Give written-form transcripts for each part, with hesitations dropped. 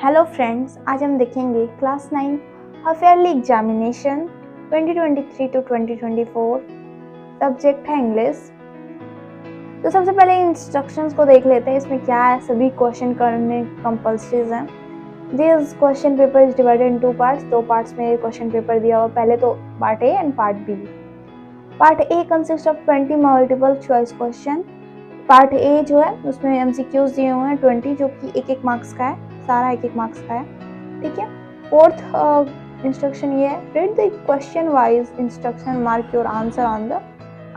Hello friends, आज हम देखेंगे class 9 half yearly examination 2023 to 2024। Subject है इंग्लिश। तो सबसे पहले इंस्ट्रक्शंस को देख लेते हैं। इसमें क्या है, सभी क्वेश्चन करने कंपल्सरीज हैं। This question paper is divided in 2 parts. 2 parts में क्वेश्चन पेपर दिया हुआ। पहले तो part A and part B. Part A consist of 20 multiple choice question. Part A जो है उसमें एमसीक्यूज दिए हुए हैं 20, जो कि एक मार्क्स का है। सारा एक मार्क्स का है, ठीक है। फोर्थ इंस्ट्रक्शन ये है, read the question wise instruction, mark your answer on the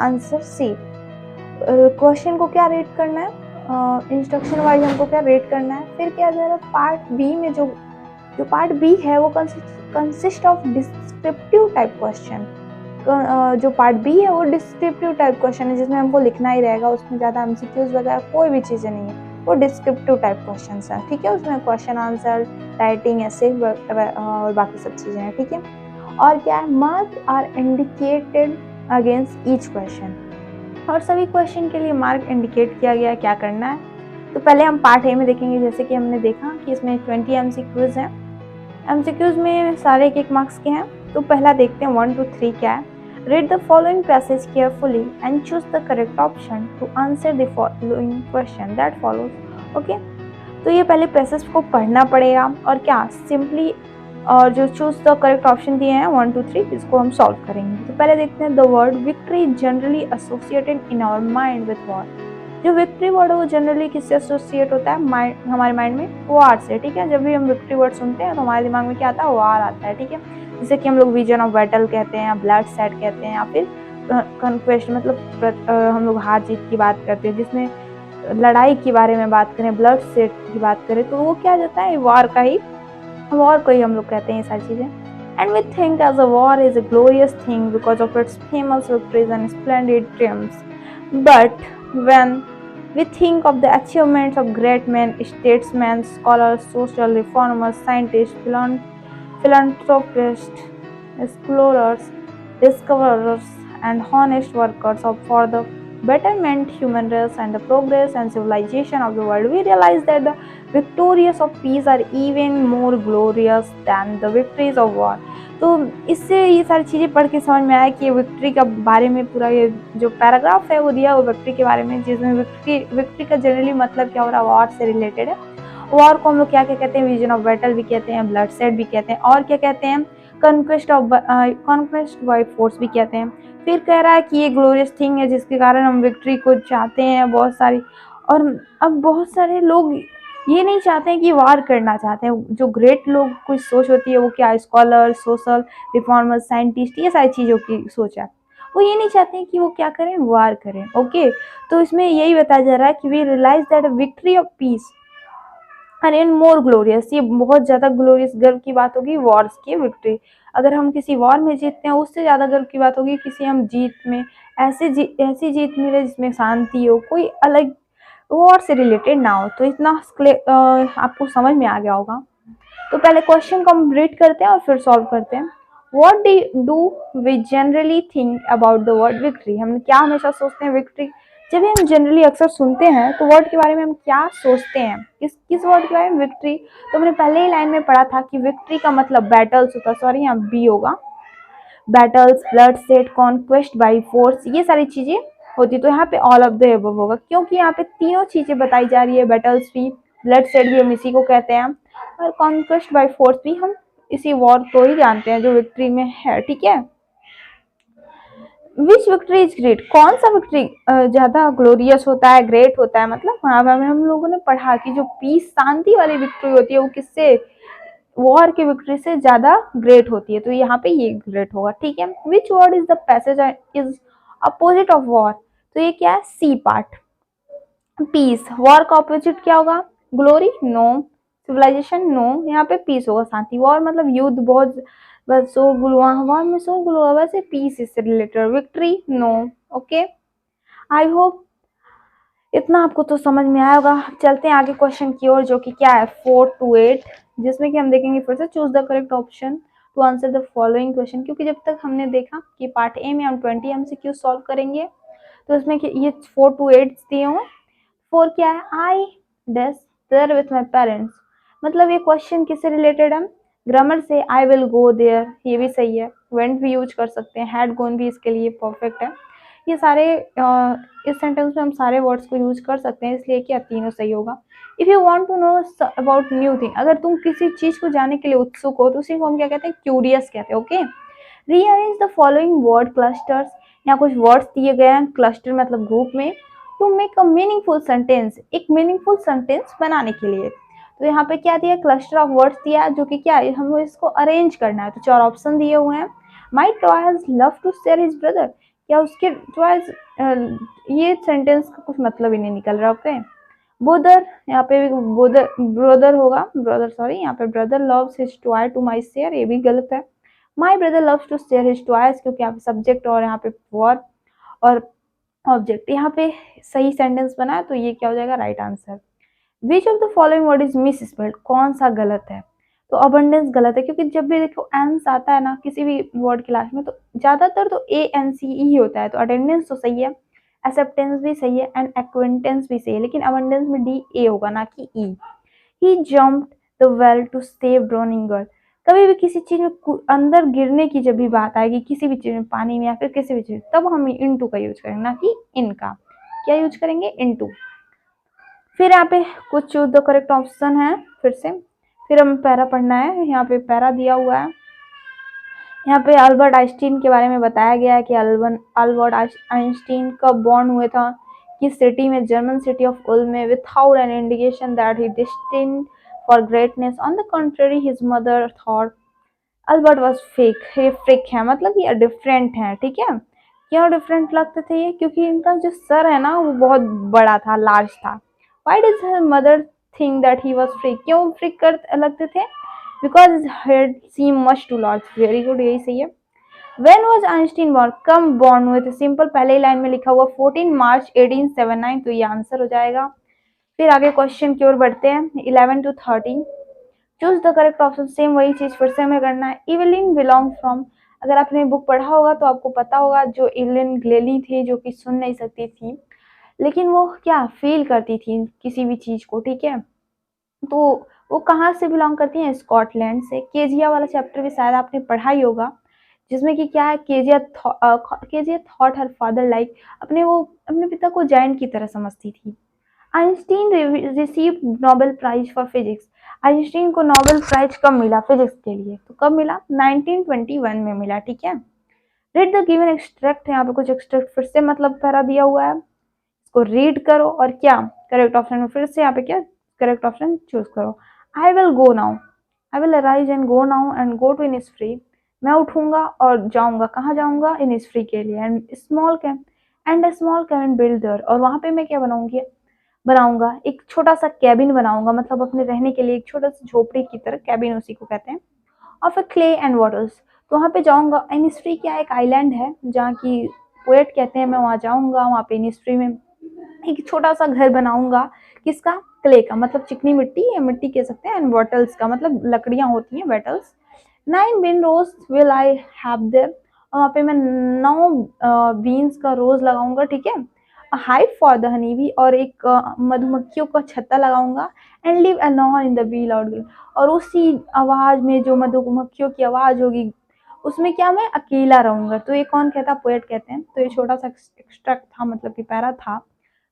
answer sheet. Question को क्या रीड करना है, इंस्ट्रक्शन वाइज हमको क्या रीड करना है। फिर क्या है, पार्ट बी में जो पार्ट बी है वो consist of descriptive type question. जो पार्ट बी है वो डिस्क्रिप्टिव टाइप क्वेश्चन है, जिसमें हमको लिखना ही रहेगा। उसमें ज़्यादा एमसीक्यूज वगैरह कोई भी चीज़ें नहीं है, वो डिस्क्रिप्टिव टाइप क्वेश्चन है, ठीक है। उसमें क्वेश्चन आंसर, राइटिंग, ऐसे और बाकी सब चीज़ें हैं, ठीक है। और क्या है, mark are indicated against each question, और सभी क्वेश्चन के लिए मार्क इंडिकेट किया गया है क्या करना है। तो पहले हम पार्ट ए में देखेंगे। जैसे कि हमने देखा कि इसमें 20 एमसीक्यूज हैं। एमसीक्यूज में सारे एक मार्क्स के हैं। तो पहला देखते हैं 1 to 3 क्या है। Read the following passage carefully and choose the correct option to answer the following question that follows. Okay? तो ये पहले पैसेज को पढ़ना पड़ेगा और क्या सिंपली और जो चूज द करेक्ट ऑप्शन दिए हैं 1 to 3, इसको हम सॉल्व करेंगे। तो पहले देखते हैं, the word victory generally associated in our mind with war. जो विक्ट्री वर्ड है वो जनरली किससे एसोसिएट होता है हमारे माइंड में? वार से, ठीक है। जब भी हम विक्ट्री वर्ड सुनते हैं तो हमारे दिमाग में क्या आता है? वार आता है, ठीक है। जैसे कि हम लोग विजन ऑफ बैटल कहते हैं, ब्लड सेट कहते हैं, या फिर कन्क्वेस्ट मतलब हम लोग हार जीत की बात करते हैं। जिसमें लड़ाई के बारे में बात करें, ब्लड सेट की बात करें, तो वो क्या जाता है? वॉर को ही हम लोग कहते हैं ये सारी चीजें। And we think as a war is a glorious thing because of its famous victories and splendid triumphs. But when we think of the achievements of great men, statesmen, scholars, social reformers, scientists, philanthropists, explorers, discoverers, and honest workers for the betterment, human race, and the progress and civilization of the world, we realize that the victories of peace are even more glorious than the victories of war. तो इससे ये सारी चीज़ें पढ़ के समझ में आया कि विक्ट्री का बारे में पूरा ये जो पैराग्राफ है वो दिया वो विक्ट्री के बारे में, जिसमें विक्ट्री का जनरली मतलब क्या हो रहा है? वॉर से रिलेटेड है। वॉर को हम लोग क्या क्या कहते हैं? विजन ऑफ बैटल भी कहते हैं, ब्लड सेट भी कहते हैं, और क्या कहते हैं? कॉन्क्वेस्ट बाय फोर्स भी कहते हैं। फिर कह रहा है कि ये ग्लोरियस थिंग है जिसके कारण हम विक्ट्री को चाहते हैं बहुत सारी। और अब बहुत सारे लोग ये नहीं चाहते हैं कि वार करना चाहते हैं। जो ग्रेट लोग की सोच होती है वो क्या? स्कॉलर, सोशल रिफॉर्मर, साइंटिस्ट, ये सारी चीज़ों की सोच है। वो ये नहीं चाहते हैं कि वो क्या करें? वार करें। ओके, तो इसमें यही बताया जा रहा है कि we realise that victory of peace are and more glorious. ये बहुत ज़्यादा ग्लोरियस, गर्व की बात होगी वॉर्स की विक्ट्री। अगर हम किसी वॉर में जीतते हैं उससे ज़्यादा गर्व की बात होगी किसी हम जीत में ऐसी जीत मिले जिसमें शांति हो, कोई अलग वॉर से रिलेटेड ना हो। तो इतना आपको समझ में आ गया होगा। तो पहले क्वेश्चन को हम रीड करते हैं और फिर सॉल्व करते हैं। What do we generally think about the word victory? हम क्या हमेशा सोचते हैं विक्ट्री? जब भी हम जनरली अक्सर सुनते हैं तो वर्ड के बारे में हम क्या सोचते हैं? किस वर्ड के बारे में? विक्ट्री। तो हमने पहले ही लाइन में पढ़ा था कि विक्ट्री का मतलब बैटल्स होता है, सॉरी यहाँ बी होगा, battles, blood set, conquest by force, ये सारी चीजें होती। तो यहाँ पे ऑल ऑफ द अबव होगा, क्योंकि यहाँ पे तीनों चीजें बताई जा रही है। बैटल्स भी, ब्लड सेट भी हम इसी को कहते हैं, और कॉन्क्वेस्ट बाई फोर्स भी हम इसी वॉर को ही जानते हैं जो विक्ट्री में है, ठीक है। विच विक्ट्री इज ग्रेट? कौन सा विक्ट्री ज्यादा ग्लोरियस होता है, ग्रेट होता है? मतलब वहां पर हम लोगों ने पढ़ा कि जो पीस, शांति वाली विक्ट्री होती है वो किससे? वॉर की विक्ट्री से ज्यादा ग्रेट होती है। तो यहाँ पे ये ग्रेट होगा, ठीक है। Which word is the passage is opposite of war? तो ये क्या है? C part. पीस, वॉर का ऑपोजिट क्या होगा? ग्लोरी? नो। सिविलाइजेशन? नो। यहाँ पे पीस होगा, शांति। वॉर मतलब युद्ध, बहुत बस सो गुलवा, वॉर में सो गुलवा, वैसे पीस इससे related. Victory? No. Okay, I hope इतना आपको तो समझ में आया होगा। चलते हैं आगे क्वेश्चन की ओर, जो कि क्या है 4 to 8, जिसमें कि हम देखेंगे फिर से choose the correct option to answer the following question. क्योंकि जब तक हमने देखा कि पार्ट ए में हम 20 MCQ सॉल्व करेंगे, तो इसमें ये 4 to 8 दिए हों। 4 क्या है? I dash there with my parents मतलब ये क्वेश्चन किससे रिलेटेड है, ग्रामर से। आई विल गो देयर ये भी सही है, वेंट भी यूज कर सकते हैं, हैड गोन भी इसके लिए परफेक्ट है। ये सारे इस सेंटेंस में हम सारे वर्ड्स को यूज कर सकते हैं, इसलिए क्या तीनों सही होगा। If you want to know about new thing, अगर तुम किसी चीज को जानने के लिए उत्सुक हो तो उसी को हम क्या कहते हैं, क्यूरियस कहते हैं। Okay, rearrange the following word clusters, यहाँ कुछ वर्ड्स दिए गए हैं क्लस्टर मतलब ग्रुप में, to make a meaningful sentence, एक मीनिंगफुल सेंटेंस बनाने के लिए। तो यहाँ पे क्या दिया, क्लस्टर ऑफ वर्ड्स दिया है, जो कि क्या है, हमें इसको अरेंज करना है। तो 4 ऑप्शन दिए हुए हैं। My toys love to share his brother, क्या उसके टॉयज, ये सेंटेंस का कुछ मतलब ही नहीं निकल रहा। ओके, ब्रदर, यहाँ पे ब्रदर ब्रदर होगा, ब्रदर सॉरी, यहाँ पे brother loves his toy to my share, ये भी गलत है। My brother loves to share his toys, क्योंकि यहाँ पे सब्जेक्ट और यहाँ पे वर्ब और ऑब्जेक्ट, यहाँ पे सही सेंटेंस बना है, तो ये क्या हो जाएगा, right answer. Which of the following word is miss spelled, कौन सा गलत है, तो अबंडेंस गलत है, क्योंकि जब भी देखो एंस आता है ना किसी भी वर्ड की लास्ट में, तो ज्यादातर तो ANCE ही होता है। तो अटेंडेंस तो सही है, एक्सेप्टेंस भी सही है, एंड एक्वेंटेंस भी सही है, लेकिन अबंडेंस में DA होगा ना कि E। He jumped the well to save drowning girl, कभी भी किसी चीज में अंदर गिरने की जब भी बात आएगी, किसी भी चीज में, पानी में या फिर किसी भी चीज, तब हम इनटू का यूज करेंगे, ना कि इन का। क्या यूज करेंगे, इनटू। फिर यहाँ पे कुछ चूज द करेक्ट ऑप्शन है, फिर से फिर हम पैरा पढ़ना है। यहाँ पे पैरा दिया हुआ है, यहाँ पे अल्बर्ट आइंस्टीन के बारे में बताया गया है कि अल्बर्ट आइंस्टीन कब बॉर्न हुए था, किस सिटी में, जर्मन सिटी ऑफ उल्म में, without an indication that he destined for greatness, on the contrary his mother thought Albert was fake, ये फेक है, मतलब ये डिफरेंट है। ठीक है, क्यों डिफरेंट लगते थे ये, क्योंकि इनका जो सर है ना वो बहुत बड़ा था, लार्ज था। Why does her mother think that he was freak, क्यों फ्रीक कर लगते थे, because his head seem much too large. Very good, यही सही है। व्हेन वाज आइंस्टीन बॉर्न, कब बॉर्न हुए थे, सिंपल, पहले ही लाइन में लिखा हुआ 14 मार्च 1879, तो ये आंसर हो जाएगा। फिर आगे क्वेश्चन की ओर बढ़ते हैं, 11 to 13। Choose the correct option, same वही चीज फिर से हमें करना है। इवेलिन बिलोंग फ्रॉम, अगर आपने बुक पढ़ा होगा तो आपको पता होगा, जो इवेलिन ग्लेली थी, जो कि सुन नहीं सकती थी, लेकिन वो क्या फील करती थी किसी भी चीज को। ठीक है, तो वो कहाँ से बिलोंग करती हैं, स्कॉटलैंड से। केजिया वाला चैप्टर भी शायद आपने पढ़ा ही होगा, जिसमें कि क्या है, Kezia thought her father like, अपने पिता को जायंट की तरह समझती थी। Einstein receive Nobel prize for physics, Einstein को नोबेल प्राइज कब मिला फिजिक्स के लिए, तो कब मिला, 1921 में मिला। ठीक है, रीड द गिवन एक्सट्रैक्ट, यहाँ पे कुछ एक्सट्रैक्ट फिर से मतलब पैरा दिया हुआ है, इसको रीड करो और क्या करेक्ट ऑप्शन में फिर से यहाँ पे क्या करेक्ट ऑप्शन चूज करो। I will go now, I will arise and go now and go to Innisfree, मैं उठूंगा और जाऊंगा, कहाँ जाऊंगा, इनिस्फ्री के लिए। And small can build there, और वहां पे मैं क्या बनाऊंगा, एक छोटा सा कैबिन बनाऊंगा, मतलब अपने रहने के लिए एक छोटा सा झोपड़ी की तरह, कैबिन उसी को कहते हैं। और फिर क्ले एंड वाटर्स, तो वहाँ पे जाऊंगा। इनिस्फ्री क्या एक आइलैंड है जहाँ की पोएट कहते हैं, मैं वहाँ जाऊंगा, वहाँ पे इनिस्फ्री में एक छोटा सा घर बनाऊंगा, किसका, क्ले का, मतलब चिकनी मिट्टी या मिट्टी कह सकते हैं, एंड वाटल्स का मतलब लकड़ियां होती हैं, wattles. 9 bean rows will I have there, और वहाँ पे मैं 9 बीन्स का रोज लगाऊंगा। ठीक है, hive for the honey bee, और एक मधुमक्खियों का छत्ता लगाऊंगा। And live alone in the be loud, और उसी आवाज में जो मधुमक्खियों की आवाज होगी उसमें क्या मैं अकेला रहूंगा। तो ये कौन कहता, पोएट कहते हैं। तो ये छोटा सा एक्सट्रैक्ट था, मतलब कि पैरा था।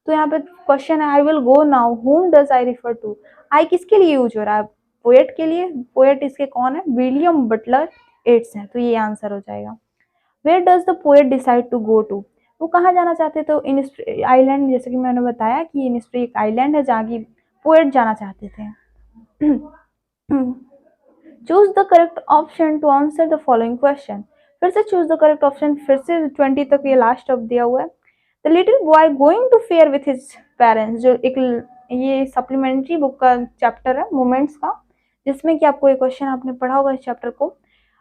तो यहाँ पे क्वेश्चन है, I will go now, whom does I refer to, I किसके लिए यूज हो रहा है, पोएट के लिए। पोएट इसके कौन है, विलियम बटलर एट्स है, तो ये आंसर हो जाएगा। Where does the poet decide to go to, वो कहाँ जाना चाहते, तो इनिस्फ्री आइलैंड, जैसे कि मैंने बताया कि इनिस्फ्री एक आइलैंड है जहाँ की पोएट जाना चाहते थे। Choose the correct option to answer the following question, फिर से चूज द करेक्ट ऑप्शन, फिर से 20 तक ये लास्ट ऑफ दिया हुआ है। The little boy going to fair with his parents, जो एक ये सप्लीमेंट्री बुक का चैप्टर है मोमेंट्स का, जिसमें कि आपको एक क्वेश्चन आपने पढ़ा होगा इस चैप्टर को,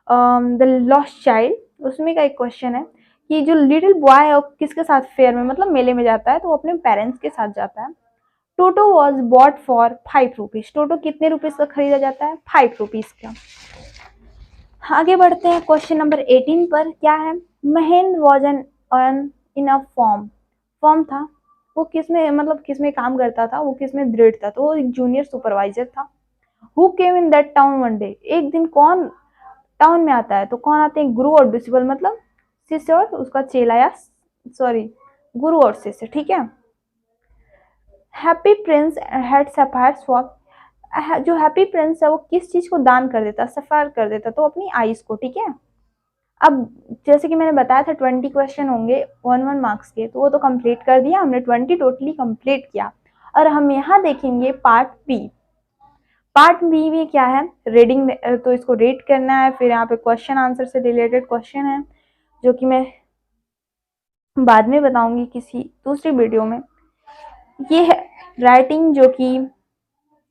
द लॉस्ट चाइल्ड, उसमें का एक क्वेश्चन है कि जो लिटिल बॉय है किसके साथ फेयर में, मतलब मेले में जाता है, तो वो अपने पेरेंट्स के साथ जाता है। Toto was bought for 5 rupees, Toto कितने रुपीज का खरीदा जाता है, 5 रुपीज का। आगे बढ़ते हैं क्वेश्चन नंबर 18 पर, क्या है, Mahendra was an in a form था, वो किसमें, मतलब किसमें काम करता था, वो किसमें दृढ़ था, तो वो एक जूनियर सुपरवाइजर था। Who came in that town one day, एक दिन कौन टाउन में आता है, तो कौन आते हैं, गुरु और डिसिबल, मतलब शिष्य और उसका चेला, या सॉरी गुरु और शिष्य, ठीक है। Happy Prince had sapphire swap, जो हैप्पी प्रिंस है वो किस चीज को दान कर देता, सफायर कर देता, तो अपनी आईज को, ठीक है। अब जैसे कि मैंने बताया था 20 क्वेश्चन होंगे 1 मार्क्स के, तो वो तो कंप्लीट कर दिया हमने, 20 टोटली कंप्लीट किया। और हम यहाँ देखेंगे पार्ट बी। पार्ट बी में क्या है, रीडिंग, तो इसको रीड करना है, फिर यहाँ पे क्वेश्चन आंसर से रिलेटेड क्वेश्चन है जो कि मैं बाद में बताऊंगी किसी दूसरी वीडियो में। ये है राइटिंग, जो कि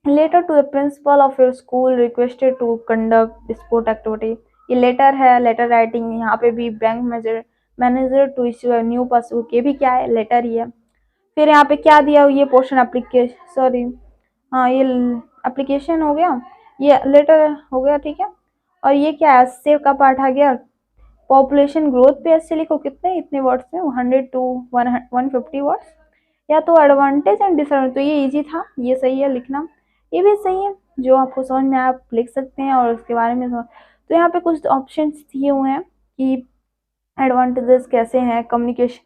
letter to the principal of your school requested to conduct sport activity, ये लेटर है, लेटर राइटिंग। यहाँ पे भी bank manager to issue a new passbook, ये भी क्या है, लेटर ही है। फिर यहाँ पे क्या दिया, ये पोर्शन एप्लीकेशन, सॉरी हाँ ये एप्लीकेशन हो गया, ये लेटर हो गया, ठीक है। और ये क्या है, सेव का पार्ट आ गया। पॉपुलेशन ग्रोथ पे ऐसे लिखो, कितने इतने वर्ड्स में, 100 to 150 वर्ड्स, या तो एडवांटेज एंड डिसएडवांटेज, तो ये इजी था, ये सही है लिखना, ये भी सही है, जो आपको समझ में आप लिख सकते हैं और उसके बारे में तो यहाँ पे कुछ ऑप्शंस दिए हुए हैं कि एडवांटेजेस कैसे हैं, कम्युनिकेशन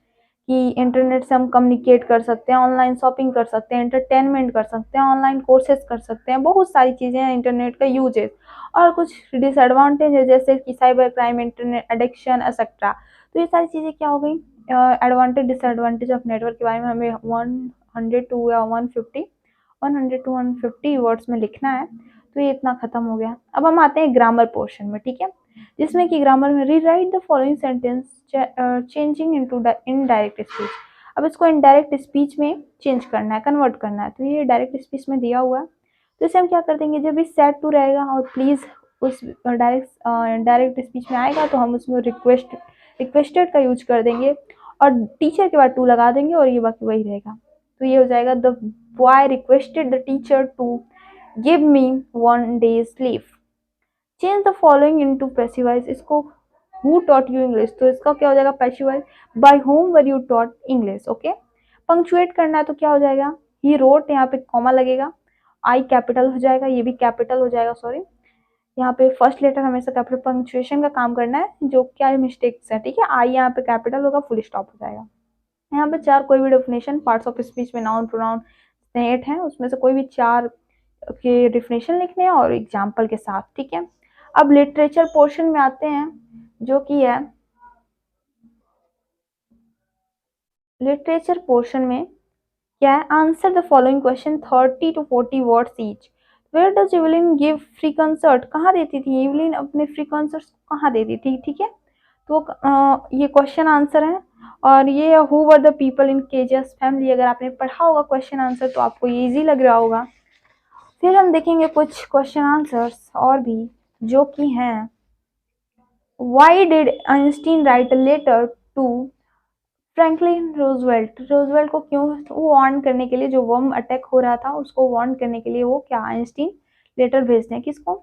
कि इंटरनेट से हम कम्युनिकेट कर सकते हैं, ऑनलाइन शॉपिंग कर सकते हैं, एंटरटेनमेंट कर सकते हैं, ऑनलाइन कोर्सेज कर सकते हैं, बहुत सारी चीज़ें हैं इंटरनेट का यूजेस। और कुछ डिसएडवांटेज है जैसे कि cyber crime, internet addiction etcetera. तो ये सारी चीज़ें क्या हो गई, एडवांटेज डिसएडवांटेज ऑफ नेटवर्क के बारे में हमें 100 या 150 वर्ड्स में लिखना है। तो ये इतना खत्म हो गया। अब हम आते हैं ग्रामर पोर्शन में, ठीक है, जिसमें कि ग्रामर में rewrite the following sentence changing into indirect speech. अब इसको इनडायरेक्ट स्पीच में चेंज करना है, कन्वर्ट करना है, तो ये डायरेक्ट स्पीच में दिया हुआ है। तो इसे हम क्या कर देंगे, जब भी सेट टू रहेगा और प्लीज उस डायरेक्ट स्पीच में आएगा तो हम उसमें रिक्वेस्टेड का यूज कर देंगे और टीचर के बाद टू लगा देंगे और ये बाकी वही रहेगा। तो ये हो जाएगा, the boy requested the teacher to give me 1 days leave. Change the following into passive voice, इसको हु टॉट यू इंग्लिश, तो इसका क्या हो जाएगा passive voice, by whom were you taught English. Okay, punctuate करना है तो क्या हो जाएगा, ही रोट, यहाँ पे कॉमा लगेगा, आई कैपिटल हो जाएगा, ये भी कैपिटल हो जाएगा, सॉरी यहाँ पे फर्स्ट लेटर हमेशा कैपिटल, पंक्चुएशन का काम करना है, जो क्या मिस्टेक्स है, ठीक है। आई यहाँ पे कैपिटल होगा, फुल स्टॉप हो जाएगा। यहाँ पे 4 कोई भी डेफिनेशन पार्ट्स ऑफ स्पीच में नाउन प्रोनाउन 8 हैं, उसमें से कोई भी 4 के डेफिनेशन लिखने हैं और एग्जाम्पल के साथ, ठीक है। अब लिटरेचर पोर्शन में आते हैं, जो कि है लिटरेचर पोर्शन में क्या है, answer the following question 30 to 40 words each. Where does Evelyn give free concert, कहाँ देती थी इवलिन अपने फ्री कंसर्ट कहाँ देती थी, ठीक है। तो ये क्वेश्चन आंसर है। और ये who were the people in Kezia's family, अगर आपने पढ़ा होगा क्वेश्चन आंसर तो आपको ये इजी लग रहा होगा। फिर हम देखेंगे कुछ क्वेश्चन आंसर्स और भी, जो कि हैं why did Einstein write a letter to Franklin Roosevelt, Roosevelt को क्यों, वो वार्न करने के लिए, जो बम अटैक हो रहा था उसको वार्न करने के लिए वो क्या आइंस्टीन लेटर भेजते हैं, किसको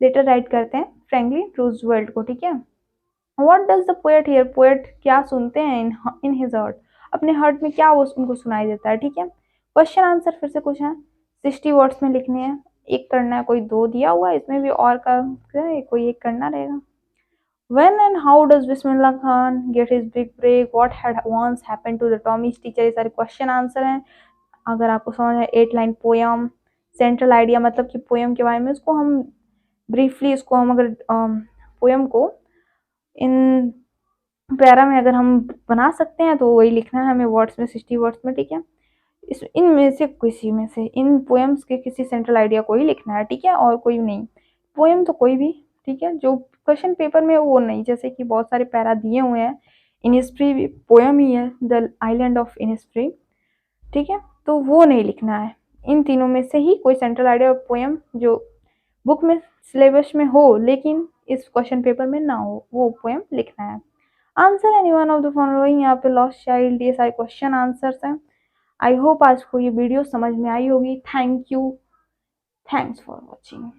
लेटर राइट करते हैं, फ्रैंकलिन रोजवेल्ट को, ठीक है। What does the poet here, poet क्या सुनते हैं इन हिज हार्ट, अपने हार्ट में क्या वो उनको सुनाई देता है, ठीक है। क्वेश्चन आंसर फिर से कुछ है, 60 वर्ड्स में लिखने हैं, एक करना है, कोई 2 दिया हुआ है, इसमें भी और का कोई एक करना रहेगा। When and how does Bismillah Khan get his big break? What had once happened to the Tommy's teacher? ये सारे क्वेश्चन आंसर हैं। अगर आपको समझ है 8 लाइन पोयम, सेंट्रल आइडिया मतलब कि पोयम के बारे में, उसको हम ब्रीफली, इसको हम अगर पोयम को इन पैरा में अगर हम बना सकते हैं तो वही लिखना है हमें वर्ड्स में, 60 वर्ड्स में, ठीक है। इस इनमें से किसी में से, इन पोएम्स के किसी सेंट्रल आइडिया को ही लिखना है, ठीक है, और कोई नहीं, पोएम तो कोई भी, ठीक है, जो क्वेश्चन पेपर में वो नहीं, जैसे कि बहुत सारे पैरा दिए हुए हैं, इनिस्फ्री भी पोएम ही है, द आइलैंड ऑफ इनिस्फ्री, ठीक है, तो वो नहीं लिखना है। इन तीनों में से ही कोई सेंट्रल आइडिया पोएम जो बुक में सिलेबस में हो लेकिन इस क्वेश्चन पेपर में ना हो, वो पोएम लिखना है। Answer any one of the following, यहाँ पे लॉस्ट चाइल्ड, ये सारे क्वेश्चन आंसर्स हैं। आई होप आज को ये वीडियो समझ में आई होगी। Thank you, thanks for watching.